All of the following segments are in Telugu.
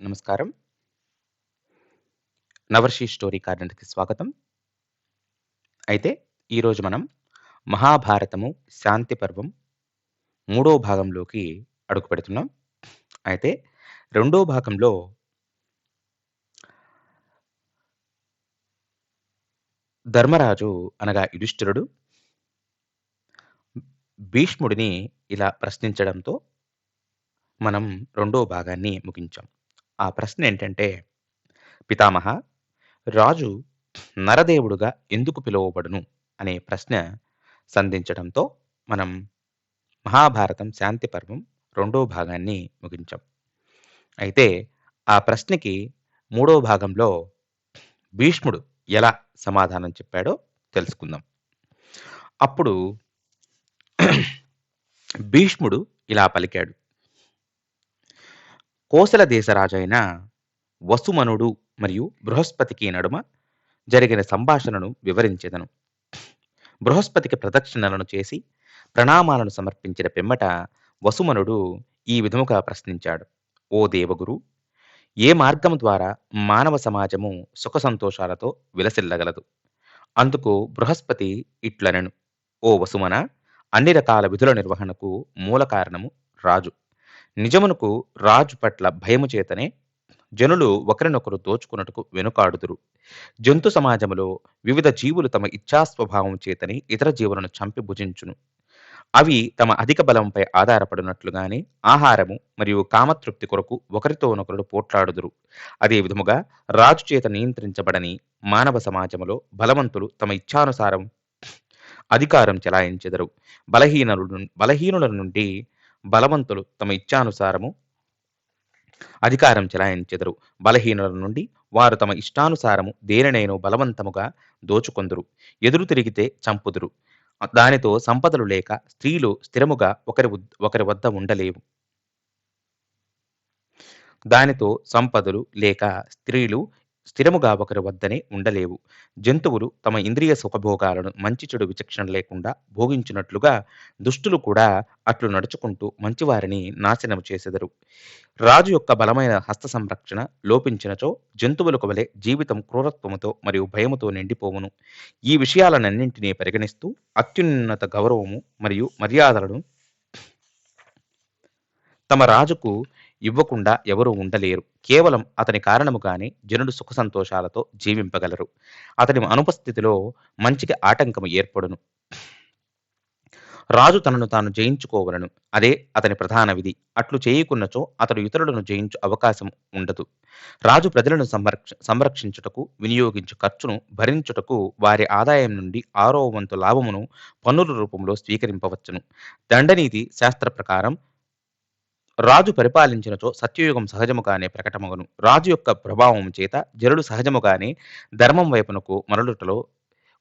నమస్కారం. 'నవర్షి స్టోరీ కార్నర్‌కి' స్వాగతం. అయితే ఈరోజు మనం మహాభారతము శాంతి పర్వం మూడో భాగంలోకి అడుగుపెడుతున్నాం. అయితే రెండో భాగంలో ధర్మరాజు అనగా యుధిష్ఠిరుడు భీష్ముడిని ఇలా ప్రశ్నించడంతో మనం రెండో భాగాన్ని ముగించాం. ఆ ప్రశ్న ఏంటంటే, పితామహ, రాజు నరదేవుడుగా ఎందుకు పిలువబడును అనే ప్రశ్న సంధించడంతో మనం మహాభారతం శాంతి పర్వం రెండో భాగాన్ని ముగించాం. అయితే ఆ ప్రశ్నకి మూడో భాగంలో భీష్ముడు ఎలా సమాధానం చెప్పాడో తెలుసుకుందాం. అప్పుడు భీష్ముడు ఇలా పలికాడు. కోసల దేశరాజైన వసుమనుడు మరియు బృహస్పతికి నడుమ జరిగిన సంభాషణను వివరించెదను. బృహస్పతికి ప్రదక్షిణలను చేసి ప్రణామాలను సమర్పించిన పిమ్మట వసుమనుడు ఈ విధముగా ప్రశ్నించాడు. ఓ దేవగురు, ఏ మార్గము ద్వారా మానవ సమాజము సుఖ సంతోషాలతో విలసిల్లగలదు? అందుకు బృహస్పతి ఇట్లనెను. ఓ వసుమన, అన్ని రకాల విధుల నిర్వహణకు మూల కారణము రాజు. నిజమునకు రాజు పట్ల భయము చేతనే జనులు ఒకరినొకరు దోచుకున్నట్టుకు వెనుకాడుదురు. జంతు సమాజములో వివిధ జీవులు తమ ఇచ్ఛాస్వభావం చేతని ఇతర జీవులను చంపి భుజించును. అవి తమ అధిక బలంపై ఆధారపడినట్లుగానే ఆహారము మరియు కామతృప్తి కొరకు ఒకరితోనొకరు పోట్లాడుదురు. అదే విధముగా రాజు చేత నియంత్రించబడని మానవ సమాజములో బలవంతులు తమ ఇచ్ఛానుసారం అధికారం చెలాయించెదరు. బలహీనుల నుండి బలవంతులు తమ ఇచ్ఛానుసారము అధికారం చెలాయించెదరు. బలహీనుల నుండి వారు తమ ఇష్టానుసారము దేనినైనో బలవంతముగా దోచుకొందురు. ఎదురు తిరిగితే చంపుదురు. దానితో సంపదలు లేక స్త్రీలు స్థిరముగా ఒకరి వద్ద ఉండలేవు. దానితో సంపదలు లేక స్త్రీలు స్థిరముగా ఒకరి వద్దనే ఉండలేవు. జంతువులు తమ ఇంద్రియ సుఖభోగాలను మంచి చెడు విచక్షణ లేకుండా భోగించినట్లుగా దుష్టులు కూడా అట్లు నడుచుకుంటూ మంచివారిని నాశనము చేసెదరు. రాజు యొక్క బలమైన హస్త సంరక్షణ లోపించినచో జంతువులకు వలె జీవితం క్రూరత్వముతో మరియు భయముతో నిండిపోవును. ఈ విషయాలనన్నింటినీ పరిగణిస్తూ అత్యున్నత గౌరవము మరియు మర్యాదలను తమ రాజుకు ఇవ్వకుండా ఎవరూ ఉండలేరు. కేవలం అతని కారణముగానే జనులు సుఖ సంతోషాలతో జీవింపగలరు. అతని అనుపస్థితిలో మంచికి ఆటంకము ఏర్పడును. రాజు తనను తాను జయించుకోవలను. అదే అతని ప్రధాన విధి. అట్లు చేయకున్నచో అతడు ఇతరులను జయించు అవకాశం ఉండదు. రాజు ప్రజలను సంరక్షించుటకు వినియోగించు ఖర్చును భరించుటకు వారి ఆదాయం నుండి 6వ వంతు లాభమును పన్నుల రూపంలో స్వీకరింపవచ్చును. దండనీతి శాస్త్ర ప్రకారం రాజు పరిపాలించినచో సత్యయుగం సహజముగానే ప్రకటమగును. రాజు యొక్క ప్రభావము చేత జనులు సహజముగానే ధర్మం వైపునకు మరలుటలో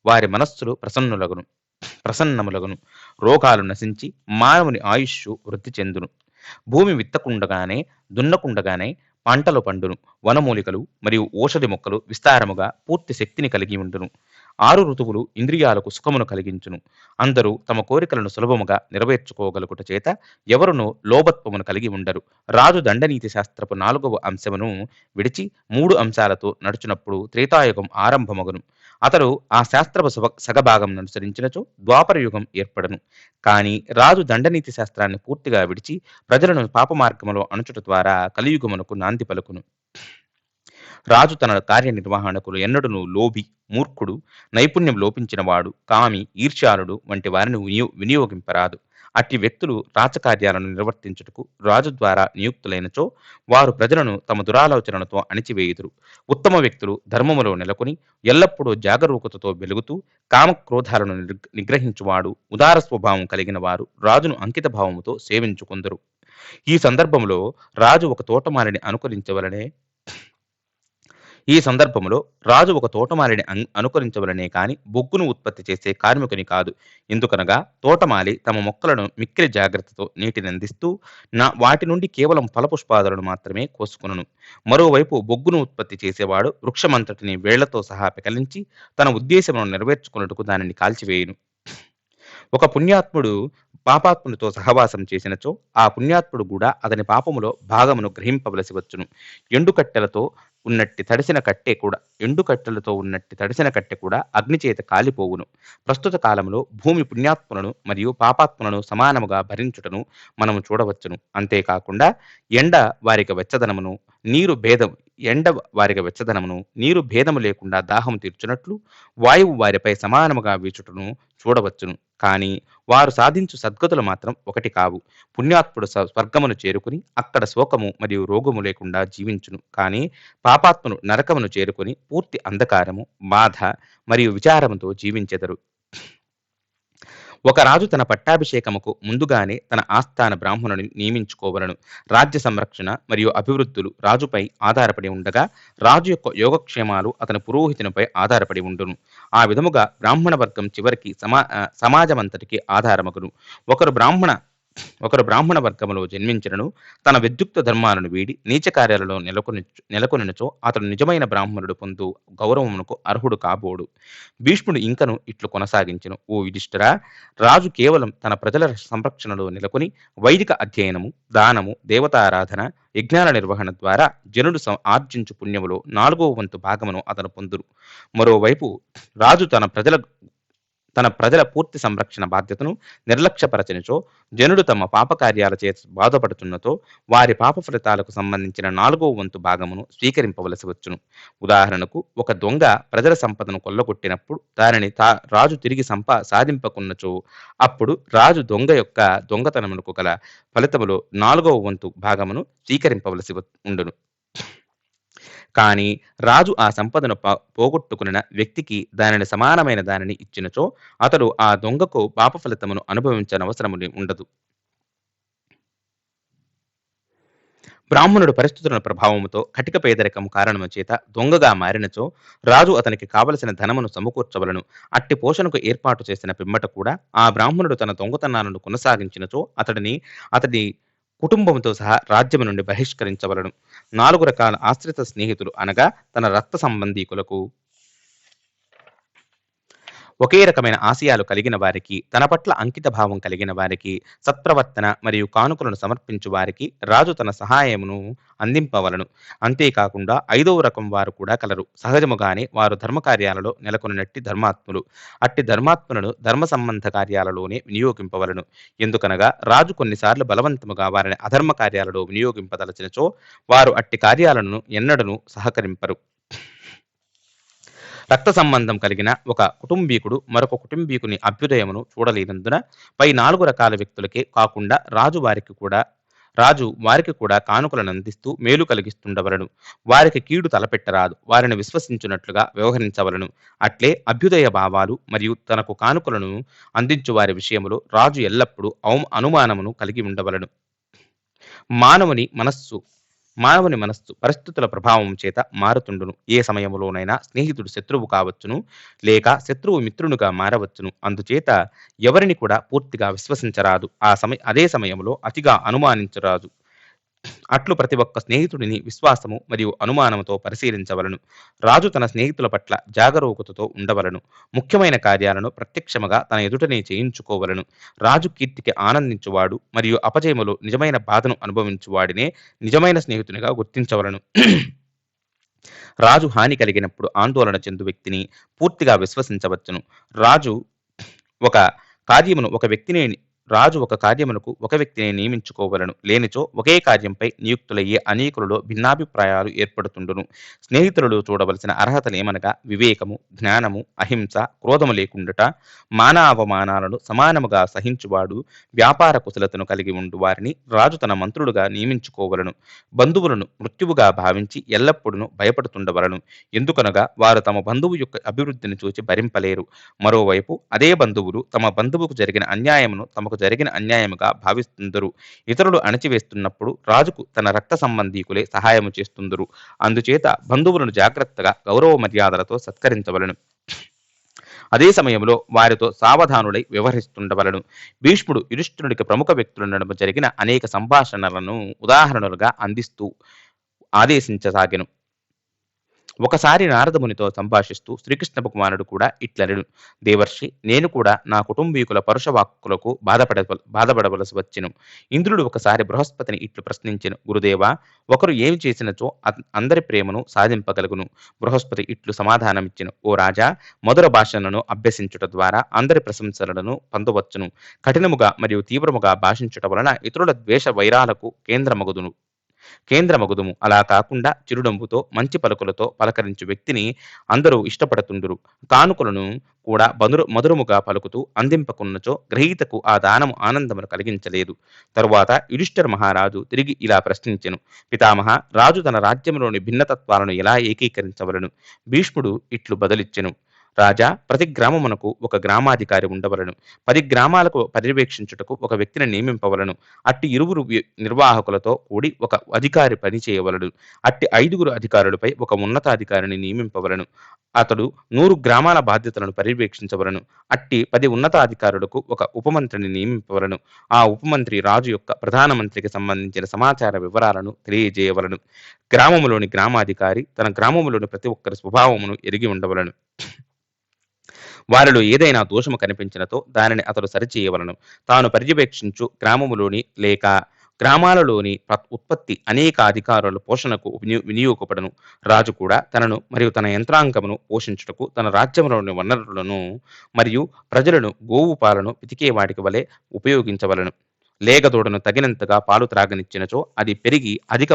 వారి మనస్సులు ప్రసన్నములగును. రోగాలు నశించి మానవుని ఆయుష్షు వృద్ధి చెందును. భూమి విత్తకుండగానే దున్నకుండగానే పంటలు పండును. వనమూలికలు మరియు ఓషధి మొక్కలు విస్తారముగా పూర్తి శక్తిని కలిగి ఉండును. 6 ఋతువులు ఇంద్రియాలకు సుఖమును కలిగించును. అందరూ తమ కోరికలను సులభముగా నెరవేర్చుకోగలుగుట చేత ఎవరునూ లోభత్వమును కలిగి ఉండరు. రాజు దండనీతి శాస్త్రపు 4వ అంశమును విడిచి 3 అంశాలతో నడుచునప్పుడు త్రేతాయుగం ఆరంభమగును. అతడు ఆ శాస్త్రపు సగభాగం అనుసరించినచో ద్వాపర యుగం ఏర్పడను. కాని రాజు దండనీతి శాస్త్రాన్ని పూర్తిగా విడిచి ప్రజలను పాప మార్గములో అణుచుట ద్వారా కలియుగమునకు నాంది పలుకును. రాజు తన కార్యనిర్వహణకు ఎన్నడూను లోభి, మూర్ఖుడు, నైపుణ్యం లోపించినవాడు, కామి, ఈర్ష్యాలుడు వంటి వారిని వినియోగింపరాదు. అట్టి వ్యక్తులు రాజకార్యాలను నిర్వర్తించుటకు రాజు ద్వారా నియుక్తులైనచో వారు ప్రజలను తమ దురాలోచనలతో అణిచివేయుదురు. ఉత్తమ వ్యక్తులు ధర్మములో నెలకొని ఎల్లప్పుడూ జాగరూకతతో వెలుగుతూ కామక్రోధాలను నిగ్రహించువాడు, ఉదార స్వభావం కలిగిన వారు రాజును అంకిత భావముతో సేవించుకుందరు. ఈ సందర్భంలో రాజు ఒక తోటమాలిని అనుకరించవలనే కాని బొగ్గును ఉత్పత్తి చేసే కార్మికుని కాదు. ఎందుకనగా తోటమాలి తమ మొక్కలను మిక్కిలి జాగ్రత్తతో నీటిని అందిస్తూ వాటి నుండి కేవలం ఫలపుష్పాదులను మాత్రమే కోసుకొనును. మరోవైపు బొగ్గును ఉత్పత్తి చేసేవాడు వృక్షమంతటిని వేళ్లతో సహా పెకలించి తన ఉద్దేశమును నెరవేర్చుకున్నట్టుకు దానిని కాల్చివేయును. ఒక పుణ్యాత్ముడు పాపాత్మునితో సహవాసం చేసినచో ఆ పుణ్యాత్ముడు కూడా అతని పాపములో భాగమును గ్రహింపవలసి వచ్చును. ఎండుకట్టెలతో ఉన్నట్టి తడిసిన కట్టె కూడా ఎండుకట్టెలతో ఉన్నట్టి తడిసిన కట్టె కూడా అగ్నిచేత కాలిపోవును. ప్రస్తుత కాలంలో భూమి పుణ్యాత్ములను మరియు పాపాత్ములను సమానముగా భరించుటను మనము చూడవచ్చును. అంతేకాకుండా ఎండ వారికి వెచ్చదనమును, నీరు భేదం ఎండ వారికి వెచ్చదనమును, నీరు భేదము లేకుండా దాహము తీర్చునట్లు వాయువు వారిపై సమానముగా వీచుటను చూడవచ్చును. కానీ వారు సాధించు సద్గతులు మాత్రం ఒకటి కావు. పుణ్యాత్ముడు స్వర్గమును చేరుకుని అక్కడ శోకము మరియు రోగము లేకుండా జీవించును. కానీ పాపాత్మును నరకమును చేరుకుని పూర్తి అంధకారము, బాధ మరియు విచారముతో జీవించెదరు. ఒక రాజు తన పట్టాభిషేకముకు ముందుగానే తన ఆస్థాన బ్రాహ్మణుని నియమించుకోవలను. రాజ్య సంరక్షణ మరియు అభివృద్ధులు రాజుపై ఆధారపడి ఉండగా రాజు యొక్క యోగక్షేమాలు అతని పురోహితునిపై ఆధారపడి ఉండును. ఆ విధముగా బ్రాహ్మణ వర్గం చివరికి సమాజమంతటికి ఆధారమగును. ఒకరు బ్రాహ్మణ వర్గములో జన్మించినను తన విద్యుక్త ధర్మాలను వీడి నీచ కార్యాలలో నెలకొనినచో అతడు నిజమైన బ్రాహ్మణుడు పొందు గౌరవమునకు అర్హుడు కాబోడు. భీష్ముడు ఇంకను ఇట్లు కొనసాగించెను. ఓ యుధిష్ఠిరా, రాజు కేవలం తన ప్రజల సంరక్షణలో నెలకొని వైదిక అధ్యయనము, దానము, దేవతారాధన, యజ్ఞాల నిర్వహణ ద్వారా జనుడు ఆర్జించు పుణ్యములో 4వ వంతు భాగమును అతను పొందురు. మరోవైపు రాజు తన ప్రజల పూర్తి సంరక్షణ బాధ్యతను నిర్లక్ష్యపరచనిచో జనుడు తమ పాపకార్యాల చేత బాధపడుతున్నతో వారి పాప ఫలితాలకు సంబంధించిన 4వ వంతు భాగమును స్వీకరింపవలసి వచ్చును. ఉదాహరణకు ఒక దొంగ ప్రజల సంపదను కొల్లగొట్టినప్పుడు దానిని రాజు తిరిగి సాధింపకున్నచో అప్పుడు రాజు దొంగ యొక్క దొంగతనమునకు గల ఫలితములో 4వ వంతు భాగమును స్వీకరింపవలసి ఉండును. కానీ రాజు ఆ సంపదను పోగొట్టుకున్న వ్యక్తికి దానిని సమానమైన దానిని ఇచ్చినచో అతడు ఆ దొంగకు పాప ఫలితమును అనుభవించనవసరము ఉండదు. బ్రాహ్మణుడు పరిస్థితుల ప్రభావముతో కటిక పేదరికము కారణము చేత దొంగగా మారినచో రాజు అతనికి కావలసిన ధనమును సమకూర్చవలను. అట్టి పోషణకు ఏర్పాటు చేసిన పిమ్మట కూడా ఆ బ్రాహ్మణుడు తన దొంగతనాలను కొనసాగించినచో అతడి కుటుంబంతో సహా రాజ్యము నుండి బహిష్కరించవలను. 4 రకాల ఆశ్రిత స్నేహితులు అనగా తన రక్త సంబంధీకులకు, ఒకే రకమైన ఆశయాలు కలిగిన వారికి, తన పట్ల అంకిత భావం కలిగిన వారికి, సత్ప్రవర్తన మరియు కానుకలను సమర్పించు వారికి రాజు తన సహాయమును అందింపవలను. అంతేకాకుండా 5వ రకం వారు కూడా కలరు. సహజముగానే వారు ధర్మకార్యాలలో నెలకొన్నట్టి ధర్మాత్ములు. అట్టి ధర్మాత్ములను ధర్మ సంబంధ కార్యాలలోనే వినియోగింపవలను. ఎందుకనగా రాజు కొన్నిసార్లు బలవంతముగా వారిని అధర్మ కార్యాలలో వినియోగింపదలచినచో వారు అట్టి కార్యాలను ఎన్నడను సహకరింపరు. రక్త సంబంధం కలిగిన ఒక కుటుంబీకుడు మరొక కుటుంబీకుని అభ్యుదయమును చూడలేనందున పై 4 రకాల వ్యక్తులకే కాకుండా రాజు వారికి కూడా కానుకలను అందిస్తూ మేలు కలిగిస్తుండవలను. వారికి కీడు తలపెట్టరాదు. వారిని విశ్వసించున్నట్లుగా వ్యవహరించవలను. అట్లే అభ్యుదయ భావాలు మరియు తనకు కానుకలను అందించు వారి విషయములో రాజు ఎల్లప్పుడూ అనుమానమును కలిగి ఉండవలను. మానవుని మనస్సు పరిస్థితుల ప్రభావం చేత మారుతుండును. ఏ సమయంలోనైనా స్నేహితుడు శత్రువు కావచ్చును, లేక శత్రువు మిత్రునిగా మారవచ్చును. అందుచేత ఎవరిని కూడా పూర్తిగా విశ్వసించరాదు. అదే సమయంలో అతిగా అనుమానించరాదు. అట్లు ప్రతి ఒక్క స్నేహితుడిని విశ్వాసము మరియు అనుమానముతో పరిశీలించవలను. రాజు తన స్నేహితుల పట్ల జాగరూకతతో ఉండవలను. ముఖ్యమైన కార్యాలను ప్రత్యక్షముగా తన ఎదుటనే చేయించుకోవలను. రాజు కీర్తికి ఆనందించువాడు మరియు అపజయములో నిజమైన బాధను అనుభవించువాడినే నిజమైన స్నేహితునిగా గుర్తించవలను. రాజు హాని కలిగినప్పుడు ఆందోళన చెందు వ్యక్తిని పూర్తిగా విశ్వసించవచ్చును. రాజు ఒక కార్యమునకు ఒక వ్యక్తిని నియమించుకోవలను. లేనిచో ఒకే కార్యంపై నియుక్తులయ్యే అనేకులలో భిన్నాభిప్రాయాలు ఏర్పడుతుండును. స్నేహితులలో చూడవలసిన అర్హతలేమనగా వివేకము, జ్ఞానము, అహింస, క్రోధము లేకుండుట, మానావమానాలను సమానముగా సహించువాడు, వ్యాపార కుశలతను కలిగి ఉండు వారిని రాజు తన మంత్రులుగా నియమించుకోవలను. బంధువులను మృత్యువుగా భావించి ఎల్లప్పుడూ భయపడుతుండవలను. ఎందుకనగా వారు తమ బంధువు యొక్క అభివృద్ధిని చూచి భరింపలేరు. మరోవైపు అదే బంధువులు తమ బంధువుకు జరిగిన అన్యాయమును తమకు జరిగిన అన్యాయముగా భావిస్తుందరు. ఇతరులు అణచివేస్తున్నప్పుడు రాజుకు తన రక్త సంబంధీకులే సహాయము చేస్తుందరు. అందుచేత బంధువులను జాగ్రత్తగా గౌరవ మర్యాదలతో సత్కరించవలను. అదే సమయంలో వారితో సావధానుడై వ్యవహరిస్తుండవలను. భీష్ముడు యుధిష్ఠిరుడికి ప్రముఖ వ్యక్తుల నడుమ జరిగిన అనేక సంభాషణలను ఉదాహరణలుగా అందిస్తూ ఆదేశించసాగెను. ఒకసారి నారదమునితో సంభాషిస్తూ శ్రీకృష్ణ భగవానుడు కూడా ఇట్లనెను: దేవర్షి, నేను కూడా నా కుటుంబీకుల పరుష వాక్కులకు బాధపడవలసి వచ్చెను. ఇంద్రుడు ఒకసారి బృహస్పతిని ఇట్లు ప్రశ్నించెను: గురుదేవా, ఒకరు ఏమి చేసినచో అందరి ప్రేమను సాధింపగలుగును. బృహస్పతి ఇట్లు సమాధానమిచ్చెను: ఓ రాజా, మధుర భాషలను అభ్యసించుట ద్వారా అందరి ప్రశంసలను పొందవచ్చును. కఠినముగా మరియు తీవ్రముగా భాషించుట వలన ఇతరుల ద్వేష వైరాలకు కేంద్రమగుదుము. అలా కాకుండా చిరునవ్వుతో మంచి పలుకులతో పలకరించు వ్యక్తిని అందరూ ఇష్టపడుతుండురు. కానుకలను కూడా మధురముగా పలుకుతూ అందింపకున్నచో గ్రహీతకు ఆ దానము ఆనందమును కలిగించలేదు. తరువాత యుధిష్ఠిర మహారాజు తిరిగి ఇలా ప్రశ్నించెను: పితామహ, రాజు తన రాజ్యంలోని భిన్నతత్వాలను ఎలా ఏకీకరించవలను? భీష్ముడు ఇట్లు బదులిచ్చెను: రాజా, ప్రతి గ్రామమునకు ఒక గ్రామాధికారి ఉండవలను. 10 గ్రామాలకు పర్యవేక్షించుటకు ఒక వ్యక్తిని నియమింపవలను. అట్టి ఇరువురు నిర్వాహకులతో కూడి ఒక అధికారి పనిచేయవలడు. అట్టి 5గురు అధికారులపై ఒక ఉన్నతాధికారిని నియమింపవలను. అతడు 100 గ్రామాల బాధ్యతలను పర్యవేక్షించవలను. అట్టి 10 ఉన్నతాధికారులకు ఒక ఉపమంత్రిని నియమింపవలను. ఆ ఉపమంత్రి రాజు యొక్క ప్రధానమంత్రికి సంబంధించిన సమాచార వివరాలను తెలియజేయవలను. గ్రామములోని గ్రామాధికారి తన గ్రామములోని ప్రతి ఒక్కరి స్వభావమును ఎరిగి ఉండవలను. వారిలో ఏదైనా దోషము కనిపించినతో దానిని అతడు సరిచేయవలను. తాను పర్యవేక్షించు గ్రామములోని లేక గ్రామాలలోని ఉత్పత్తి అనేక అధికారుల పోషణకు వినియోగపడను. రాజు కూడా తనను మరియు తన యంత్రాంగమును పోషించుటకు తన రాజ్యంలోని వనరులను మరియు ప్రజలను గోవు పాలను పితికే వాటికి వలె ఉపయోగించవలను. లేగదూడను తగినంతగా పాలు త్రాగనిచ్చినచో అది పెరిగి అధిక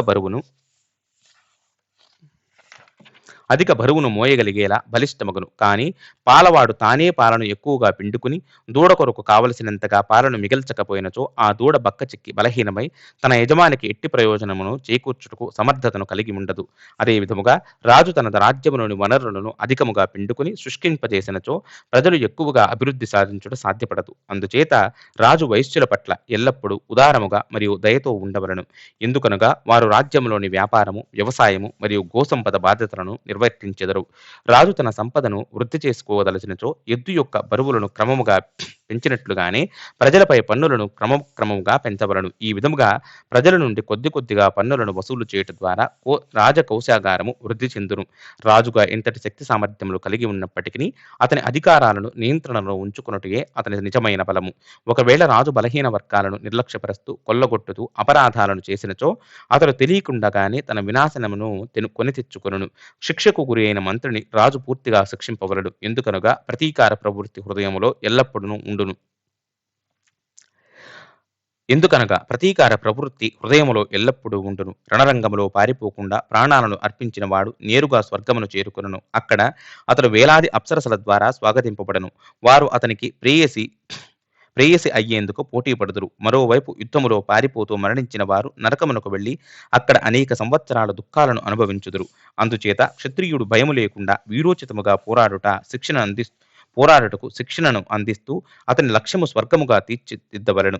బరువును మోయగలిగేలా బలిష్టమగును. కానీ పాలవాడు తానే పాలను ఎక్కువగా పిండుకుని దూడ కొరకు కావలసినంతగా పాలను మిగల్చకపోయినచో ఆ దూడ బక్కచిక్కి బలహీనమై తన యజమానికి ఎట్టి ప్రయోజనమును చేకూర్చుటకు సమర్థతను కలిగి ఉండదు. అదే విధముగా రాజు తన రాజ్యములోని వనరులను అధికముగా పిండుకుని శుష్కింపజేసినచో ప్రజలు ఎక్కువగా అభివృద్ధి సాధించుట సాధ్యపడదు. అందుచేత రాజు వైశ్యుల పట్ల ఎల్లప్పుడూ ఉదారముగా మరియు దయతో ఉండవలను. ఎందుకనగా వారు రాజ్యంలోని వ్యాపారము, వ్యవసాయము మరియు గోసంపద బాధ్యతలను నిర్వర్తించెదరు. రాజు తన సంపదను వృద్ధి చేసుకోదలచినచో ఎద్దు యొక్క బరువులను క్రమముగా పెంచినట్లుగానే ప్రజలపై పన్నులను క్రమముగా పెంచవలను. ఈ విధముగా ప్రజల నుండి కొద్దిగా పన్నులను వసూలు చేయటం ద్వారా రాజకౌశాగారము వృద్ధి చెందును. రాజుగా ఎంతటి శక్తి సామర్థ్యములు కలిగి ఉన్నప్పటికీ అతని అధికారాలను నియంత్రణలో ఉంచుకున్నటే అతని నిజమైన బలము. ఒకవేళ రాజు బలహీన వర్గాలను నిర్లక్ష్యపరుస్తూ కొల్లగొట్టుతూ అపరాధాలను చేసినచో అతడు తెలియకుండానే తన వినాశనమును కొని తెచ్చుకొనును. శిక్షకు గురి అయిన మంత్రిని రాజు పూర్తిగా శిక్షింపవలడు. ఎందుకనగా ప్రతీకార ప్రవృత్తి హృదయములో ఎల్లప్పుడూ ఉండును. రణరంగములో పారిపోకుండా ప్రాణాలను అర్పించిన వాడు నేరుగా స్వర్గమును చేరుకొనును. అక్కడ అతడు వేలాది అప్సరసల ద్వారా స్వాగతింపబడను. వారు అతనికి ప్రేయసి అయ్యేందుకు పోటీ పడుదురు. మరోవైపు యుద్ధములో పారిపోతూ మరణించిన వారు నరకమునకు వెళ్లి అక్కడ అనేక సంవత్సరాల దుఃఖాలను అనుభవించుదురు. అందుచేత క్షత్రియుడు భయము లేకుండా వీరోచితముగా పోరాడుటకు శిక్షణను అందిస్తూ అతని లక్ష్యము స్వర్గముగా తీర్చిదిద్దవలెను.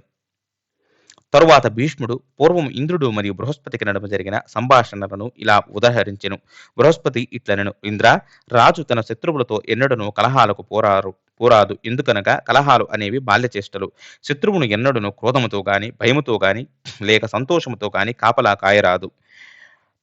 తరువాత భీష్ముడు పూర్వం ఇంద్రుడు మరియు బృహస్పతికి నడుమ జరిగిన సంభాషణలను ఇలా ఉదహరించెను. బృహస్పతి ఇట్లనెను: ఇంద్ర, రాజు తన శత్రువులతో ఎన్నడను కలహాలకు పోరాదు. ఎందుకనగా కలహాలు అనేవి బాల్యచేష్టలు. శత్రువును ఎన్నడను క్రోధముతో గాని, భయముతో గాని లేక సంతోషముతో గాని కాపలా కాయరాదు.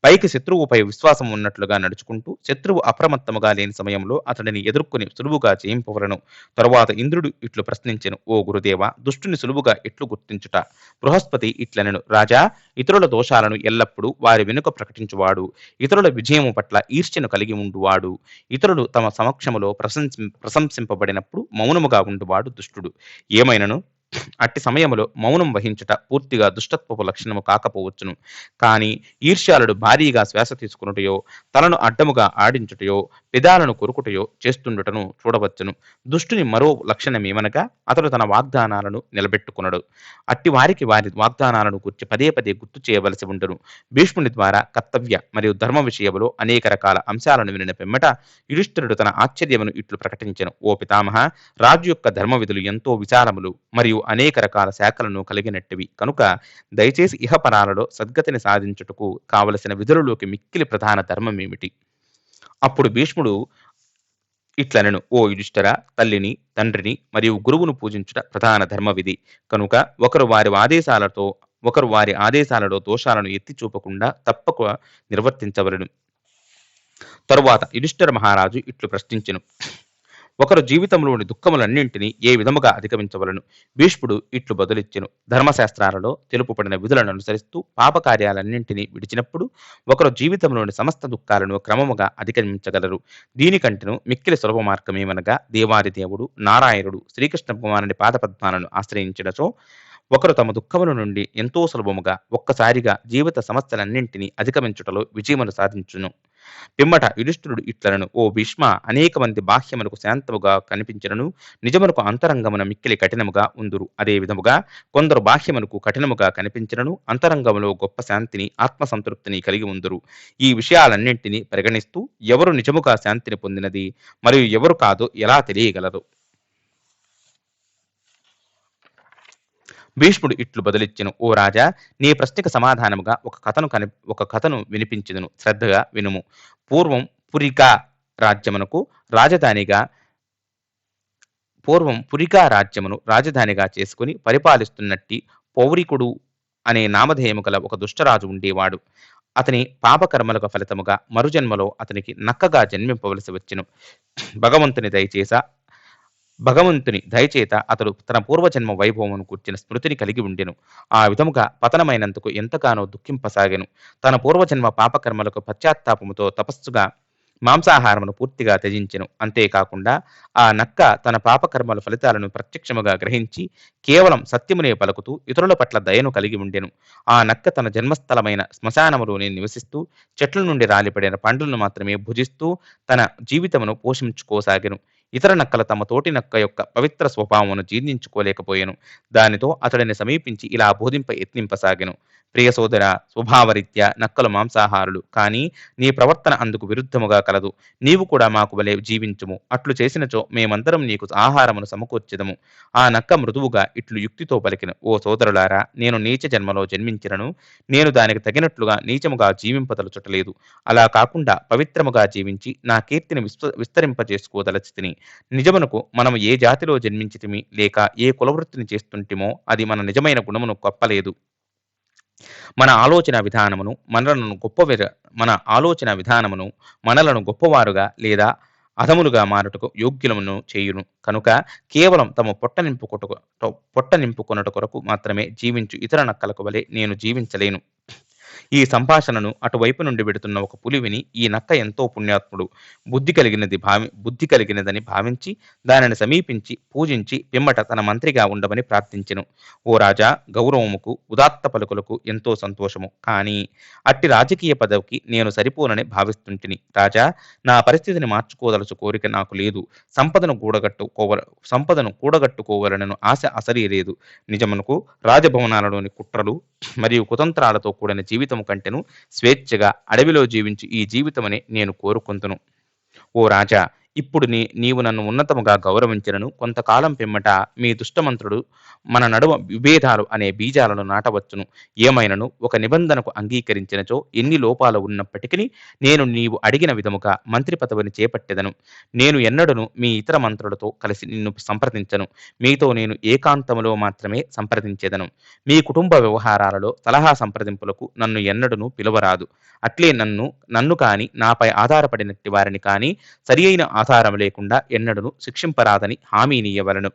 పైకి శత్రువుపై విశ్వాసం ఉన్నట్లుగా నడుచుకుంటూ శత్రువు అప్రమత్తముగా లేని సమయంలో అతడిని ఎదుర్కొని సులువుగా జయింపవలను. తరువాత ఇంద్రుడు ఇట్లు ప్రశ్నించెను: ఓ గురుదేవ, దుష్టుని సులువుగా ఎట్లు గుర్తించుట? బృహస్పతి ఇట్లనెను: రాజా, ఇతరుల దోషాలను ఎల్లప్పుడూ వారి వెనుక ప్రకటించువాడు, ఇతరుల విజయము పట్ల ఈర్ష్యను కలిగి ఉండువాడు, ఇతరులు తమ సమక్షములో ప్రశంసింపబడినప్పుడు మౌనముగా ఉండువాడు దుష్టుడు. ఏమైనను అట్టి సమయములో మౌనం వహించుట పూర్తిగా దుష్టత్వపు లక్షణము కాకపోవచ్చును. కానీ ఈర్ష్యాలుడు భారీగా శ్వాస తీసుకున్నటయో, తలను అడ్డముగా ఆడించుటయో, పెదాలను కొరుకుటయో చేస్తుండటను చూడవచ్చును. దుష్టుని మరో లక్షణమేమనగా అతడు తన వాగ్దానాలను నిలబెట్టుకునడు. అట్టి వారికి వారి వాగ్దానాలను గురించి పదే గుర్తు చేయవలసి ఉండును. భీష్ముని ద్వారా కర్తవ్య మరియు ధర్మ విషయములో అనేక రకాల అంశాలను వినిన పిమ్మట యుధిష్ఠిరుడు తన ఆశ్చర్యమును ఇట్లు ప్రకటించెను: ఓ పితామహ, రాజు యొక్క ధర్మ విధులు ఎంతో విశాలములు మరియు అనేక రకాల శాఖలను కలిగినట్టివి కనుక దయచేసి ఇహపరాలలో సద్గతిని సాధించుటకు కావలసిన విధులలోకి మిక్కిలి ప్రధాన ధర్మమేమిటి? అప్పుడు భీష్ముడు ఇట్లనెను: ఓ యుధిష్ఠిర, తల్లిని, తండ్రిని మరియు గురువును పూజించుట ప్రధాన ధర్మ విధి కనుక ఒకరు వారి ఆదేశాలలో దోషాలను ఎత్తి చూపకుండా తప్పక నిర్వర్తించవలెను. తరువాత యుధిష్ఠిర మహారాజు ఇట్లు ప్రశ్నించెను. ఒకరు జీవితంలోని దుఃఖములన్నింటినీ ఏ విధముగా అధిగమించవలను? భీష్ముడు ఇట్లు బదులిచ్చెను. ధర్మశాస్త్రాలలో తెలుపబడిన విధులను అనుసరిస్తూ పాపకార్యాలన్నింటినీ విడిచినప్పుడు ఒకరు జీవితంలోని సమస్త దుఃఖాలను క్రమముగా అధిగమించగలరు. దీనికంటెను మిక్కిలి సులభ మార్గమేమనగా దేవాది దేవుడు నారాయణుడు శ్రీకృష్ణ భగవానుని పాదపద్మాలను ఆశ్రయించినచో ఒకరు తమ దుఃఖముల నుండి ఎంతో సులభముగా ఒక్కసారిగా జీవిత సమస్యలన్నింటినీ అధిగమించుటలో విజయమును సాధించును. పిమ్మట యుధిష్ఠిరుడు ఇట్లనను, ఓ భీష్మ, అనేక మంది బాహ్యమునకు శాంతముగా కనిపించినను నిజమునకు అంతరంగమున మిక్కిలి కఠినముగా ఉందురు. అదే విధముగా కొందరు బాహ్యమునకు కఠినముగా కనిపించినను అంతరంగములో గొప్ప శాంతిని ఆత్మసంతృప్తిని కలిగి ఉందురు. ఈ విషయాలన్నింటినీ పరిగణిస్తూ ఎవరు నిజముగా శాంతిని పొందినది మరియు ఎవరు కాదో ఎలా తెలియగలరు? భీష్ముడు ఇట్లు బదులిచ్చెను, ఓ రాజా, నీ ప్రశ్నకు సమాధానముగా ఒక కథను వినిపించెదను, శ్రద్ధగా వినుము. పూర్వం పురికా రాజ్యమునకు రాజధానిగా రాజ్యమును రాజధానిగా చేసుకుని పరిపాలిస్తున్నట్టి పౌరికుడు అనే నామధేయము గల ఒక దుష్టరాజు ఉండేవాడు. అతని పాపకర్మలకు ఫలితముగా మరుజన్మలో అతనికి నక్కగా జన్మింపవలసి వచ్చెను. భగవంతుని దయచేత అతడు తన పూర్వజన్మ వైభవమును కూర్చిన స్మృతిని కలిగి ఉండెను. ఆ విధముగా పతనమైనందుకు ఎంతగానో దుఃఖింపసాగెను. తన పూర్వజన్మ పాపకర్మలకు పశ్చాత్తాపముతో తపస్సుగా మాంసాహారమును పూర్తిగా త్యజించెను. అంతేకాకుండా ఆ నక్క తన పాపకర్మల ఫలితాలను ప్రత్యక్షముగా గ్రహించి కేవలం సత్యమునే పలుకుతూ ఇతరుల పట్ల దయను కలిగి ఉండెను. ఆ నక్క తన జన్మస్థలమైన శ్మశానములోనే నివసిస్తూ చెట్ల నుండి రాలిపడిన పండ్లను మాత్రమే భుజిస్తూ తన జీవితమును పోషించుకోసాగెను. ఇతర నక్కలు తమ తోటి నక్క యొక్క పవిత్ర స్వభావమును జీర్ణించుకోలేకపోయెను. దానితో అతడిని సమీపించి ఇలా బోధింప యత్నింపసాగెను. ప్రియ సోదర, స్వభావరీత్యా నక్కలు మాంసాహారులు, కానీ నీ ప్రవర్తన అందుకు విరుద్ధముగా కలదు. నీవు కూడా మాకు వలె జీవించుము. అట్లు చేసినచో మేమందరం నీకు ఆహారమును సమకూర్చెదము. ఆ నక్క మృదువుగా ఇట్లు యుక్తితో పలికిన, ఓ సోదరులారా, నేను నీచ జన్మలో జన్మించినను నేను దానికి తగినట్లుగా నీచముగా జీవింపదలుచుటలేదు. అలా కాకుండా పవిత్రముగా జీవించి నా కీర్తిని విస్తరింపజేసుకోదలచితిని. నిజమునకు మనము ఏ జాతిలో జన్మించితిమి లేక ఏ కులవృత్తిని చేస్తుంటిమో అది మన నిజమైన గుణమును కొప్పలేదు. మన ఆలోచన విధానమును మనలను గొప్పవారుగా లేదా అధములుగా మారుటకు యోగ్యులమును చేయును. కనుక కేవలం తమ పొట్ట నింపుకొనుట కొరకు మాత్రమే జీవించు ఇతర నక్కలకు వలె నేను జీవించలేను. ఈ సంభాషణను అటువైపు నుండి వెడుతున్న ఒక పులి విని, ఈ నక్క ఎంతో పుణ్యాత్ముడు, బుద్ధి కలిగినదని భావించి దానిని సమీపించి పూజించి పిమ్మట తన మంత్రిగా ఉండమని ప్రార్థించెను. ఓ రాజా, గౌరవముకు ఉదాత్త పలుకులకు ఎంతో సంతోషము, కానీ అట్టి రాజకీయ పదవికి నేను సరిపోనని భావిస్తుంటిని. రాజా, నా పరిస్థితిని మార్చుకోదలచు కోరిక నాకు లేదు. సంపదను కూడగట్టుకోవాలనను ఆశ అసలే లేదు. నిజమునకు రాజభవనాలలోని కుట్రలు మరియు కుతంత్రాలతో కూడిన జీవితము కంటెను స్వేచ్ఛగా అడవిలో జీవించి ఈ జీవితమని నేను కోరుకుందును. ఓ రాజా, ఇప్పుడు నీవు నన్ను ఉన్నతముగా గౌరవించినను కొంతకాలం పిమ్మట మీ దుష్టమంత్రుడు మన నడుమ విభేదాలు అనే బీజాలను నాటవచ్చును. ఏమైనను ఒక నిబంధనకు అంగీకరించినచో ఎన్ని లోపాలు ఉన్నప్పటికీ నేను నీవు అడిగిన విధముగా మంత్రి పదవిని చేపట్టెదను. నేను ఎన్నడను మీ ఇతర మంత్రులతో కలిసి నిన్ను సంప్రదించను. మీతో నేను ఏకాంతములో మాత్రమే సంప్రదించెదను. మీ కుటుంబ వ్యవహారాలలో సలహా సంప్రదింపులకు నన్ను ఎన్నడను పిలువరాదు. అట్లే నన్ను కాని నాపై ఆధారపడినట్టి వారిని కాని సరి అయిన ఆధారం లేకుండా ఎన్నడను శిక్షింపరాదని హామీనియ్యవలను.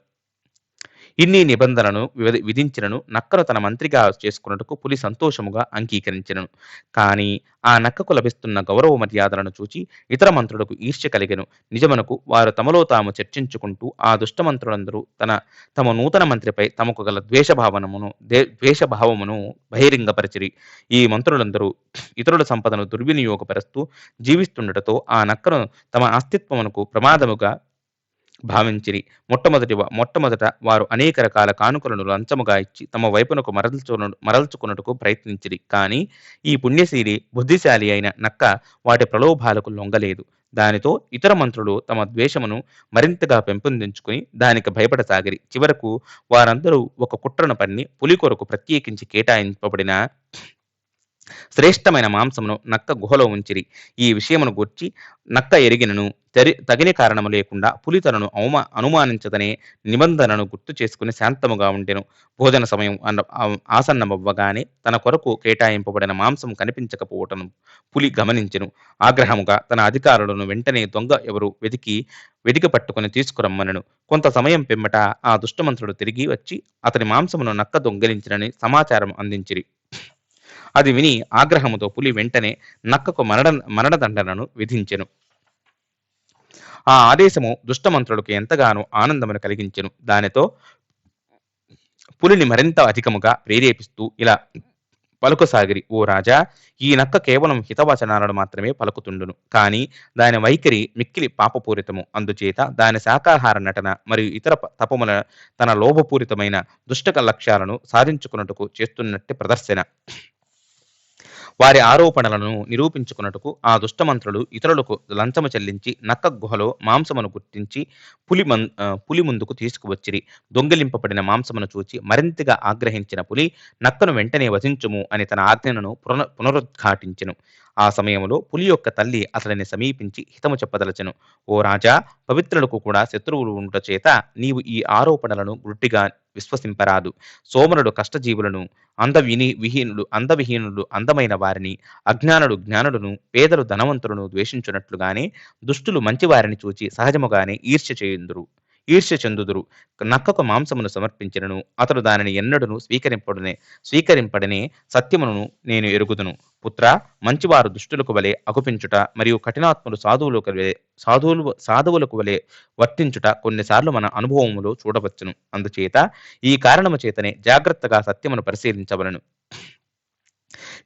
ఇన్ని నిబంధనలను విధించినను నక్కను తన మంత్రిగా చేసుకున్నట్టుకు పులి సంతోషముగా అంగీకరించినను. కానీ ఆ నక్కకు లభిస్తున్న గౌరవ మర్యాదలను చూచి ఇతర మంత్రులకు ఈర్ష్య కలిగెను. నిజమునకు వారు తమలో తాము చర్చించుకుంటూ ఆ దుష్టమంత్రులందరూ తమ నూతన మంత్రిపై తమకు గల ద్వేషభావమును బహిరంగపరిచిరి. ఈ మంత్రులందరూ ఇతరుల సంపదను దుర్వినియోగపరుస్తూ జీవిస్తుండటతో ఆ నక్కను తమ అస్తిత్వమునకు ప్రమాదముగా భావించిరి. మొట్టమొదట వారు అనేక రకాల కానుకలను లంచముగా ఇచ్చి తమ వైపునకు మరల్చుకున్నట్టుకు ప్రయత్నించిరి. కానీ ఈ పుణ్యశీలి బుద్ధిశాలి అయిన నక్క వాటి ప్రలోభాలకు లొంగలేదు. దానితో ఇతర మంత్రులు తమ ద్వేషమును మరింతగా పెంపొందించుకుని దానికి భయపడసాగిరి. చివరకు వారందరూ ఒక కుట్రను పన్ని పులి కొరకు ప్రత్యేకించి కేటాయింపబడిన శ్రేష్టమైన మాంసమును నక్క గుహలో ఉంచిరి. ఈ విషయమును గూర్చి నక్క ఎరిగినను తగిన కారణము లేకుండా పులి తనను అనుమానించదనే నిబంధనను గుర్తు చేసుకుని శాంతముగా ఉండెను. భోజన సమయం ఆసన్నమవ్వగానే తన కొరకు కేటాయింపబడిన మాంసం కనిపించకపోవటం పులి గమనించెను. ఆగ్రహముగా తన అధికారులను వెంటనే దొంగ ఎవరు వెదికి పట్టుకుని తీసుకురమ్మనెను. కొంత సమయం పిమ్మట ఆ దుష్టమంత్రుడు తిరిగి వచ్చి అతని మాంసమును నక్క దొంగిలించినని సమాచారం అందించిరి. అది విని ఆగ్రహముతో పులి వెంటనే నక్కకు మరణదండనను విధించెను. ఆ ఆదేశము దుష్టమంత్రులకు ఎంతగానో ఆనందమును కలిగించెను. దానితో పులిని మరింత అధికముగా ప్రేరేపిస్తూ ఇలా పలుకసాగిరి: ఓ రాజా, ఈ నక్క కేవలం హితవచనాలను మాత్రమే పలుకుతుండును. కాని దాని వైఖరి మిక్కిలి పాపపూరితము. అందుచేత దాని శాకాహార నటన మరియు ఇతర తపముల తన లోభపూరితమైన దుష్టక లక్ష్యాలను సాధించుకున్నట్టుకు చేస్తున్నట్టు ప్రదర్శన. వారి ఆరోపణలను నిరూపించుకున్నట్టుకు ఆ దుష్టమంత్రులు ఇతరులకు లంచము చెల్లించి నక్క గుహలో మాంసమును గుర్తించి పులి ముందుకు తీసుకువచ్చిరి. దొంగిలింపబడిన మాంసమును చూచి మరింతగా ఆగ్రహించిన పులి నక్కను వెంటనే వధించుము అని తన ఆజ్ఞను పునరుద్ఘాటించెను. ఆ సమయంలో పులి యొక్క తల్లి అతడిని సమీపించి హితము చెప్పదలచెను: ఓ రాజా, పవిత్రులకు కూడా శత్రువులు ఉండుట చేత నీవు ఈ ఆరోపణలను గుడ్డిగా విశ్వసింపరాదు. సోమరుడు కష్టజీవులను, అందవిహీనులు అందమైన వారిని, అజ్ఞానుడు జ్ఞానులను, పేదలు ధనవంతులను ద్వేషించున్నట్లుగానే దుష్టులు మంచివారిని చూచి సహజముగానే ఈర్ష్య చెందుదురు. నక్కకు మాంసమును సమర్పించినను అతడు దానిని ఎన్నడను స్వీకరింపడనే సత్యమును నేను ఎరుగుదును. పుత్ర, మంచివారు దుష్టులకు వలె అగుపించుట మరియు కఠినాత్ములు సాధువులకు వలె వర్తించుట కొన్నిసార్లు మన అనుభవములో చూడవచ్చును. అందుచేత ఈ కారణము చేతనే జాగ్రత్తగా సత్యమును పరిశీలించవలను.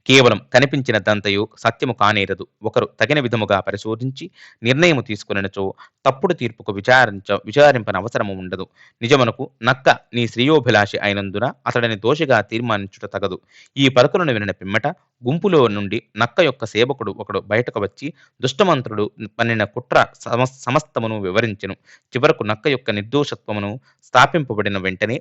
కేవలం కనిపించిన దంతయు సత్యము కానేరదు. ఒకరు తగిన విధముగా పరిశోధించి నిర్ణయము తీసుకునచో తప్పుడు తీర్పుకు విచారింపనవసరము ఉండదు. నిజమునకు నక్క నీ శ్రేయోభిలాషి అయినందున అతడిని దోషిగా తీర్మానించుట తగదు. ఈ పలుకులను వినిన పిమ్మట గుంపులో నుండి నక్క యొక్క సేవకుడు ఒకడు బయటకు వచ్చి దుష్టమంత్రుడు పన్నిన కుట్ర సమస్తమును వివరించెను. చివరకు నక్క యొక్క నిర్దోషత్వమును స్థాపింపబడిన వెంటనే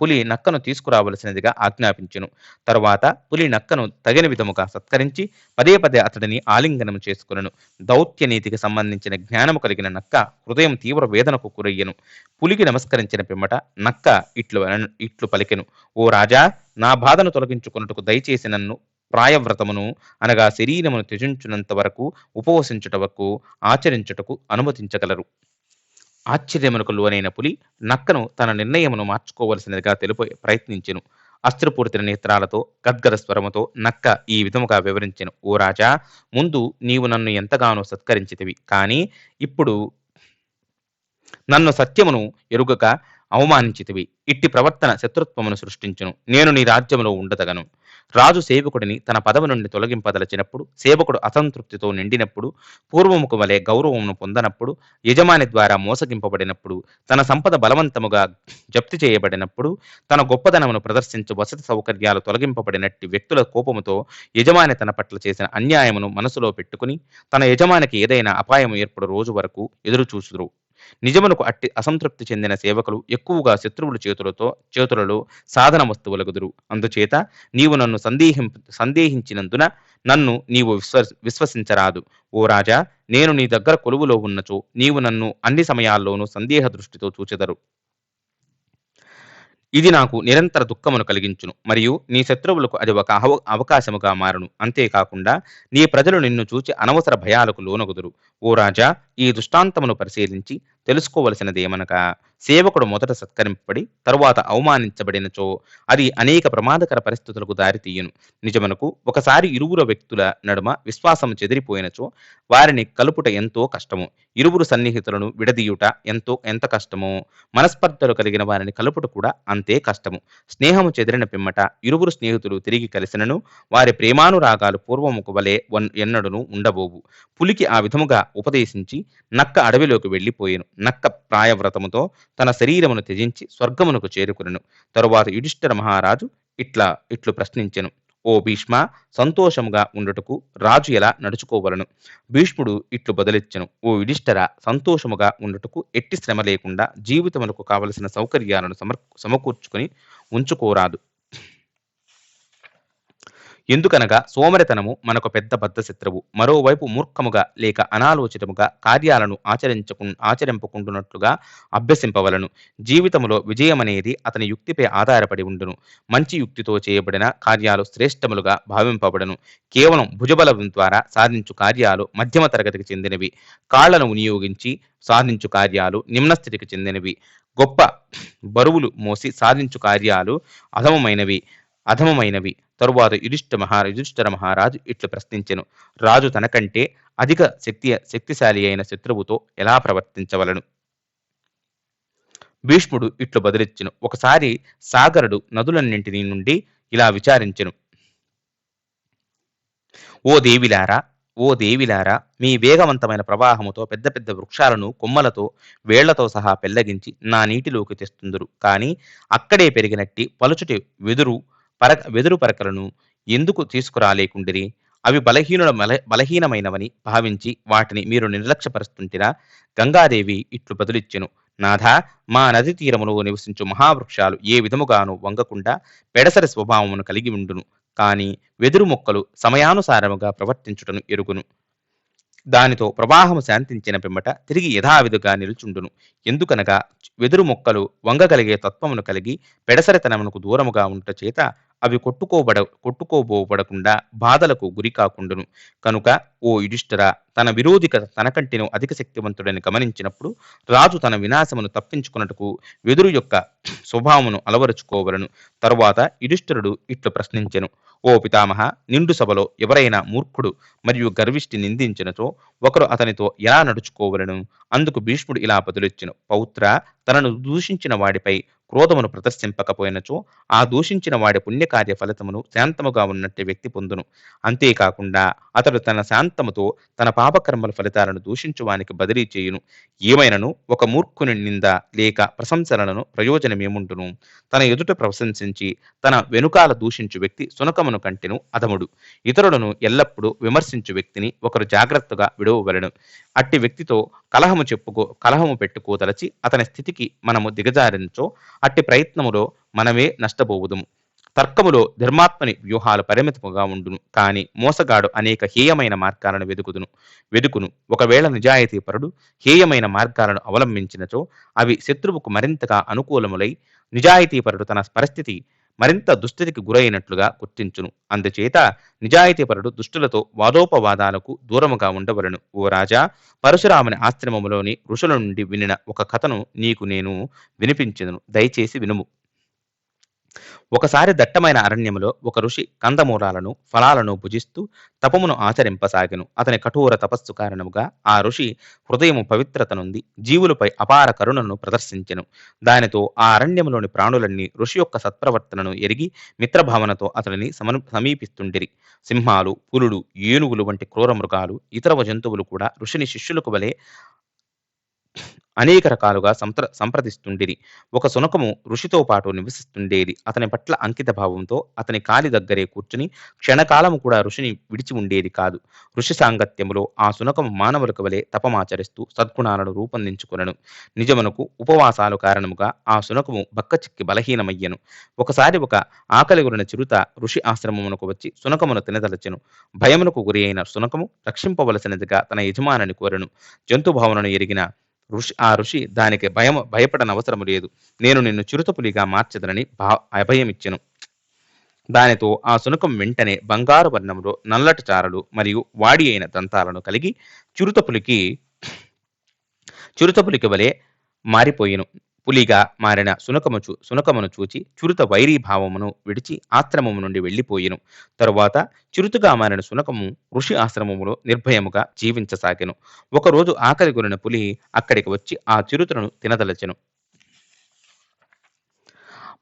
పులి నక్కను తీసుకురావలసినదిగా ఆజ్ఞాపించెను. తరువాత పులి నక్కను తగిన విధముగా సత్కరించి పదే పదే అతడిని ఆలింగనం చేసుకునెను. దౌత్యనీతికి సంబంధించిన జ్ఞానము కలిగిన నక్క హృదయం తీవ్ర వేదనకు గురయ్యెను. పులికి నమస్కరించిన పిమ్మట నక్క ఇట్లు పలికెను: ఓ రాజా, నా బాధను తొలగించుకున్నట్టుకు దయచేసి నన్ను ప్రాయవ్రతమును అనగా శరీరమును త్యజించునంత వరకు ఉపవసించుటకు ఆచరించుటకు అనుమతించగలరు. ఆశ్చర్యమునకు లోనైన పులి నక్కను తన నిర్ణయమును మార్చుకోవలసినదిగా ప్రయత్నించెను. అస్త్రపూరిత నేత్రాలతో గద్గద స్వరముతో నక్క ఈ విధముగా వివరించెను: ఓ రాజా, ముందు నీవు నన్ను ఎంతగానో సత్కరించితివి. కానీ ఇప్పుడు నన్ను సత్యమును ఎరుగక అవమానించితివి. ఇట్టి ప్రవర్తన శత్రుత్వమును సృష్టించును. నేను నీ రాజ్యములో ఉండదగను. రాజు సేవకుడిని తన పదవి నుండి తొలగింపదలచినప్పుడు, సేవకుడు అసంతృప్తితో నిండినప్పుడు, పూర్వముకు వలె గౌరవమును పొందనప్పుడు, యజమాని ద్వారా మోసగింపబడినప్పుడు, తన సంపద బలవంతముగా జప్తి చేయబడినప్పుడు, తన గొప్పదనమును ప్రదర్శించు వసతి సౌకర్యాలు తొలగింపబడినట్టి వ్యక్తుల కోపముతో యజమాని తన పట్ల చేసిన అన్యాయమును మనసులో పెట్టుకుని తన యజమానికి ఏదైనా అపాయం ఏర్పడు రోజు వరకు ఎదురుచూచుదురు. నిజమునకు అట్టి అసంతృప్తి చెందిన సేవకులు ఎక్కువగా శత్రువుల చేతులలో సాధన వస్తువులగుదురు. అందుచేత నీవు నన్ను సందేహించినందున నన్ను నీవు విశ్వసించరాదు. ఓ రాజా, నేను నీ దగ్గర కొలువులో ఉన్నచో నీవు నన్ను అన్ని సమయాల్లోనూ సందేహ దృష్టితో చూచెదరు. ఇది నాకు నిరంతర దుఃఖమును కలిగించును మరియు నీ శత్రువులకు అది ఒక అవకాశముగా మారును. అంతేకాకుండా నీ ప్రజలు నిన్ను చూచి అనవసర భయాలకు లోనగుదురు. ఓ రాజా, ఈ దృష్టాంతమును పరిశీలించి తెలుసుకోవలసినదేమనగా, సేవకుడు మొదట సత్కరింపబడి తరువాత అవమానించబడినచో అది అనేక ప్రమాదకర పరిస్థితులకు దారితీయును. నిజమునకు ఒకసారి ఇరువురు వ్యక్తుల నడుమ విశ్వాసము చెదిరిపోయినచో వారిని కలుపుట ఎంతో కష్టము. ఇరువురు సన్నిహితులను విడదీయుట ఎంత కష్టమో, మనస్పర్ధలు కలిగిన వారిని కలుపుట కూడా అంతే కష్టము. స్నేహము చెదిరిన పిమ్మట ఇరువురు స్నేహితులు తిరిగి కలిసినను వారి ప్రేమానురాగాలు పూర్వముకు వలె ఎన్నడూను ఉండబోవు. పులికి ఆ విధముగా ఉపదేశించి నక్క అడవిలోకి వెళ్ళిపోయెను. నక్క ప్రాయవ్రతముతో తన శరీరమును త్యజించి స్వర్గమునకు చేరుకునెను. తరువాత యుధిష్ఠిర మహారాజు ఇట్లు ప్రశ్నించెను: ఓ భీష్మ, సంతోషముగా ఉండుటకు రాజు ఎలా నడుచుకోవలను? భీష్ముడు ఇట్లు బదులిచ్చెను: ఓ యుధిష్ఠిర, సంతోషముగా ఉండుటకు ఎట్టి శ్రమ లేకుండా జీవితమునకు కావలసిన సౌకర్యాలను సమకూర్చుకొని ఉంచుకోరాదు. ఎందుకనగా సోమరితనము మనకు పెద్ద బద్ధశత్రువు. మరోవైపు మూర్ఖముగా లేక అనాలోచితముగా కార్యాలను ఆచరింపకుండునట్లుగా అభ్యసింపవలెను. జీవితములో విజయమనేది అతని యుక్తిపై ఆధారపడి ఉండును. మంచి యుక్తితో చేయబడిన కార్యాలు శ్రేష్టములుగా భావింపబడును. కేవలం భుజబలం ద్వారా సాధించు కార్యాలు మధ్యమ తరగతికి చెందినవి. కాళ్లను వినియోగించి సాధించు కార్యాలు నిమ్న స్థితికి చెందినవి. గొప్ప బరువులు మోసి సాధించు కార్యాలు అధమమైనవి. తరువాత యుధిష్ఠిర మహారాజు ఇట్లు ప్రశ్నించెను. రాజు తనకంటే అధిక శక్తిశాలి అయిన శత్రువుతో ఎలా ప్రవర్తించవలను? భీష్ముడు ఇట్లు బదులిచ్చెను. ఒకసారి సాగరుడు నదులన్నింటినీ నుండి ఇలా విచారించెను. ఓ దేవిలారా, మీ వేగవంతమైన ప్రవాహముతో పెద్ద పెద్ద వృక్షాలను కొమ్మలతో వేళ్లతో సహా పెళ్లగించి నా నీటిలోకి తెస్తుందురు. కాని అక్కడే పెరిగినట్టి పలుచటి వెదురు పరకలను ఎందుకు తీసుకురాలేకుండిరి? అవి బలహీనమైనవని భావించి వాటిని మీరు నిర్లక్ష్యపరుస్తుంటిరా? గంగాదేవి ఇట్లు బదులిచ్చెను. నాథా, మా నది తీరములో నివసించు మహావృక్షాలు ఏ విధముగానూ వంగకుండా పెడసరి స్వభావమును కలిగి ఉండును. కాని వెదురు మొక్కలు సమయానుసారముగా ప్రవర్తించుటను ఎరుగును. దానితో ప్రవాహము శాంతించిన పిమ్మట తిరిగి యథావిధిగా నిలుచుండును. ఎందుకనగా వెదురు మొక్కలు వంగగలిగే తత్వమును కలిగి పెడసరితనమునకు దూరముగా ఉండుట చేత అవి కొట్టుకోబోబడకుండా బాధలకు గురి కాకుండును. కనుక ఓ యుధిష్ఠిరా, తన విరోధి తనకంటేను అధిక శక్తివంతుడని గమనించినప్పుడు రాజు తన వినాశమును తప్పించుకున్నట్టుకు వెదురు యొక్క స్వభావమును అలవరుచుకోవలను. తరువాత యుధిష్ఠిరుడు ఇట్లు ప్రశ్నించెను. ఓ పితామహ, నిండు సభలో ఎవరైనా మూర్ఖుడు మరియు గర్విష్టి నిందించినచో ఒకరు అతనితో ఎలా నడుచుకోవలను? అందుకు భీష్ముడు ఇలా బదులిచ్చెను. పౌత్ర, తనను దూషించిన వాడిపై క్రోధమును ప్రదర్శింపకపోయినచో ఆ దూషించిన వాడి పుణ్యకార్య ఫలితమును శాంతముగా ఉన్నట్టు వ్యక్తి పొందును. అంతేకాకుండా అతడు తన శాంతముతో తన పాపకర్మల ఫలితాలను దూషించువానికి బదిలీ చేయును. ఏమైనను ఒక మూర్ఖుని నింద లేక ప్రశంసలను ప్రయోజనమేముండును? తన ఎదుట ప్రశంసించి తన వెనుకాల దూషించు వ్యక్తి సునకమును కంటెను అధముడు. ఇతరులను ఎల్లప్పుడూ విమర్శించు వ్యక్తిని ఒకరు జాగ్రత్తగా విడవవలెను. అట్టి వ్యక్తితో కలహము పెట్టుకోదలచి అతని స్థితికి మనము దిగజారించో అట్టి ప్రయత్నములో మనమే నష్టపోవుదుము. తర్కములో ధర్మాత్మని వ్యూహాలు పరిమితముగా ఉండును. కాని మోసగాడు అనేక హేయమైన మార్గాలను వెదుకును. ఒకవేళ నిజాయితీపరుడు హేయమైన మార్గాలను అవలంబించినచో అవి శత్రువుకు మరింతగా అనుకూలములై నిజాయితీపరుడు తన పరిస్థితి మరింత దుస్థితికి గురైనట్లుగా గుర్తించును. అందుచేత నిజాయితీపరుడు దుష్టులతో వాదోపవాదాలకు దూరముగా ఉండవలను. ఓ రాజా, పరశురాముని ఆశ్రమములోని ఋషుల నుండి వినిన ఒక కథను నీకు నేను వినిపించెదను. దయచేసి వినుము. ఒకసారి దట్టమైన అరణ్యములో ఒక ఋషి కందమూలాలను ఫలాలను భుజిస్తూ తపమును ఆచరింపసాగెను. అతని కఠోర తపస్సు కారణముగా ఆ ఋషి హృదయము పవిత్రత నుండి జీవులపై అపార కరుణను ప్రదర్శించెను. దానితో ఆ అరణ్యములోని ప్రాణులన్నీ ఋషి యొక్క సత్ప్రవర్తనను ఎరిగి మిత్రభావనతో అతనిని సమీపిస్తుండిరి. సింహాలు, పులులు, ఏనుగులు వంటి క్రూర మృగాలు, ఇతర జంతువులు కూడా ఋషిని శిష్యులకు వలె అనేక రకాలుగా సంప్రదిస్తుండిరి. ఒక శునకము ఋషితో పాటు నివసిస్తుండేది. అతని పట్ల అంకిత భావంతో అతని కాలి దగ్గరే కూర్చుని క్షణకాలము కూడా ఋషిని విడిచి ఉండేది కాదు. ఋషి సాంగత్యములో ఆ శునకము మానవులకు వలె తపమాచరిస్తూ సద్గుణాలను రూపొందించుకునను. నిజమునకు ఉపవాసాలు కారణముగా ఆ శునకము బక్కచిక్కి బలహీనమయ్యను. ఒకసారి ఒక ఆకలిగొరిన చిరుత ఋషి ఆశ్రమమునకు వచ్చి శునకమును తినదలచెను. భయమునకు గురి అయిన శునకము రక్షింపవలసినదిగా తన యజమానిని కోరెను. జంతుభావనను ఎరిగిన ఆ ఋషి దానికి భయపడనవసరము లేదు, నేను నిన్ను చిరుతపులిగా మార్చెదనని అభయమిచ్చెను. దానితో ఆ శునకం వెంటనే బంగారు వర్ణంలో నల్లటి చారలు మరియు వాడి అయిన దంతాలను కలిగి చిరుతపులికి వలె మారిపోయిను. పులిగా మారిన శునకమును చూచి చిరుత వైరీభావమును విడిచి ఆశ్రమము నుండి వెళ్లిపోయిను. తరువాత చిరుతగా మారిన శునకము ఋషి ఆశ్రమములో నిర్భయముగా జీవించసాగెను. ఒకరోజు ఆకలిగొనిన పులి అక్కడికి వచ్చి ఆ చిరుతను తినదలచెను.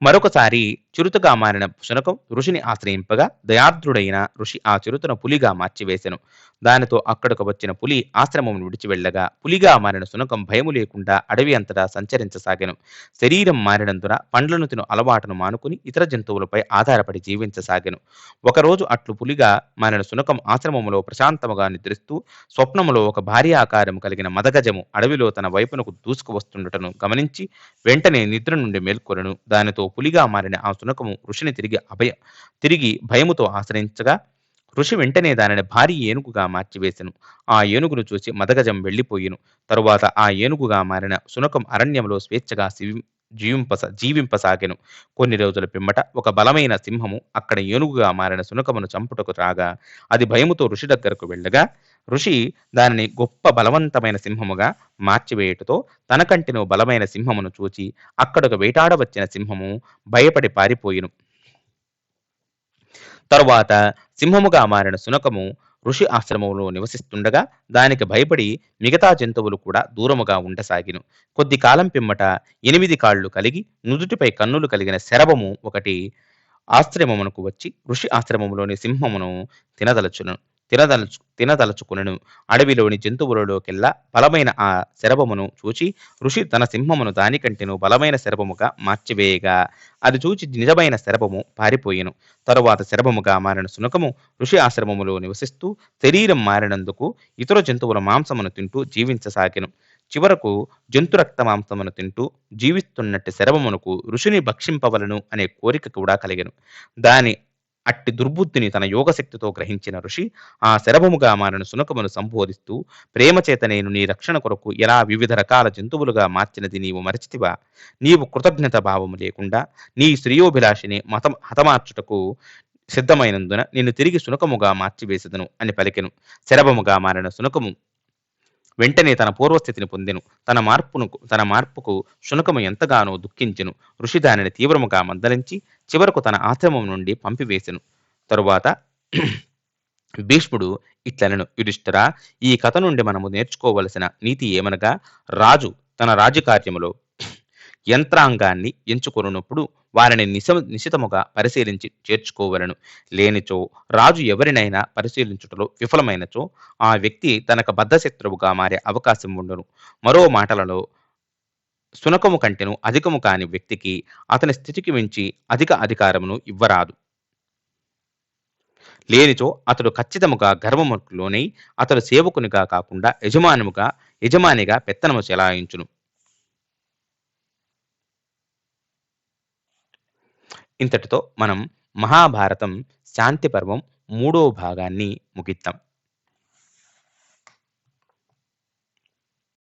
మరొకసారి చిరుతగా మారిన శునకం ఋషిని ఆశ్రయింపగా దయార్ద్రుడైన ఋషి ఆ చిరుతను పులిగా మార్చివేసెను. దానితో అక్కడకు వచ్చిన పులి ఆశ్రమం విడిచి వెళ్ళగా పులిగా మారిన శునకం భయము లేకుండా అడవి అంతటా సంచరించసాగెను. శరీరం మారినందున పండ్లను తిను అలవాటును మానుకుని ఇతర జంతువులపై ఆధారపడి జీవించసాగెను. ఒకరోజు అట్లు పులిగా మారిన శునకం ఆశ్రమములో ప్రశాంతముగా నిద్రిస్తూ స్వప్నములో ఒక భారీ ఆకారము కలిగిన మదగజము అడవిలో తన వైపునకు దూసుకు వస్తుండటను గమనించి వెంటనే నిద్ర నుండి మేల్కొనెను. దానితో పులిగా మారిన ఆ శునకము ఋషిని తిరిగి భయముతో ఆశ్రయించగా ఋషి వెంటనే దానిని భారీ ఏనుగుగా మార్చివేసెను. ఆ ఏనుగును చూసి మదగజం వెళ్ళిపోయెను. తరువాత ఆ ఏనుగుగా మారిన శునకం అరణ్యంలో స్వేచ్ఛగా జీవింపసాగెను. కొన్ని రోజుల పిమ్మట ఒక బలమైన సింహము అక్కడ ఏనుగుగా మారిన శునకమును చంపుటకు రాగా, అది భయముతో ఋషి దగ్గరకు వెళ్ళగా, ఋషి దానిని గొప్ప బలవంతమైన సింహముగా మార్చివేయుటతో తనకంటెను బలమైన సింహమును చూచి అక్కడకు వేటాడవచ్చిన సింహము భయపడి పారిపోయెను. తరువాత సింహముగా మారిన శునకము ఋషి ఆశ్రమంలో నివసిస్తుండగా దానికి భయపడి మిగతా జంతువులు కూడా దూరముగా ఉండసాగిను. కొద్ది కాలం పిమ్మట 8 కాళ్ళు కలిగి నుదుటిపై కన్నులు కలిగిన శరభము ఒకటి ఆశ్రమమునకు వచ్చి ఋషి ఆశ్రమములోని సింహమును తినదలుచుకునెను. అడవిలోని జంతువులలోకెల్లా బలమైన ఆ శరభమును చూచి ఋషి తన సింహమును దానికంటెను బలమైన శరభముగా మార్చివేయగా, అది చూచి నిజమైన శరభము పారిపోయెను. తరువాత శరభముగా మారిన శునకము ఋషి ఆశ్రమములో నివసిస్తూ శరీరం మారినందుకు ఇతర జంతువుల మాంసమును తింటూ జీవించసాగెను. చివరకు జంతు రక్త మాంసమును తింటూ జీవిస్తున్నట్టు శరభమునకు ఋషిని భక్షింపవలను అనే కోరిక కూడా కలిగెను. దాని అట్టి దుర్బుద్ధిని తన యోగశక్తితో గ్రహించిన ఋషి ఆ శరభముగా మారిన శునకమును సంబోధిస్తూ, ప్రేమచేత నేను నీ రక్షణ కొరకు ఎలా వివిధ రకాల జంతువులుగా మార్చినది నీవు మరచితివా? నీవు కృతజ్ఞత భావము లేకుండా నీ శ్రేయోభిలాషిని హతమార్చుటకు సిద్ధమైనందున నిన్ను తిరిగి శునకముగా మార్చివేసెదను అని పలికెను. శరభముగా మారిన శునకము వెంటనే తన పూర్వస్థితిని పొందెను. తన మార్పుకు శునకము ఎంతగానో దుఃఖించెను. ఋషి దానిని తీవ్రముగా మందలించి చివరకు తన ఆశ్రమం నుండి పంపివేసెను. తరువాత భీష్ముడు ఇట్లనెను, యుధిష్ఠిరా, ఈ కథ నుండి మనము నేర్చుకోవలసిన నీతి ఏమనగా, రాజు తన రాజకార్యములో యంత్రాంగాన్ని ఎంచుకొనున్నప్పుడు వారిని నిశితముగా పరిశీలించి చేర్చుకోవలను. లేనిచో రాజు ఎవరినైనా పరిశీలించుటలో విఫలమైనచో ఆ వ్యక్తి తనకు బద్ధశత్రువుగా మారే అవకాశం ఉండును. మరో మాటలలో శునకము కంటెను అధికము కాని వ్యక్తికి అతని స్థితికి మించి అధిక అధికారమును ఇవ్వరాదు. లేనిచో అతడు ఖచ్చితముగా గర్వముకు లోనై అతడు సేవకునిగా కాకుండా యజమానిగా పెత్తనము చెలాయించును. ఇంతటితో మనం మహాభారతం శాంతి పర్వం 3వ భాగాన్ని ముగిద్దాం.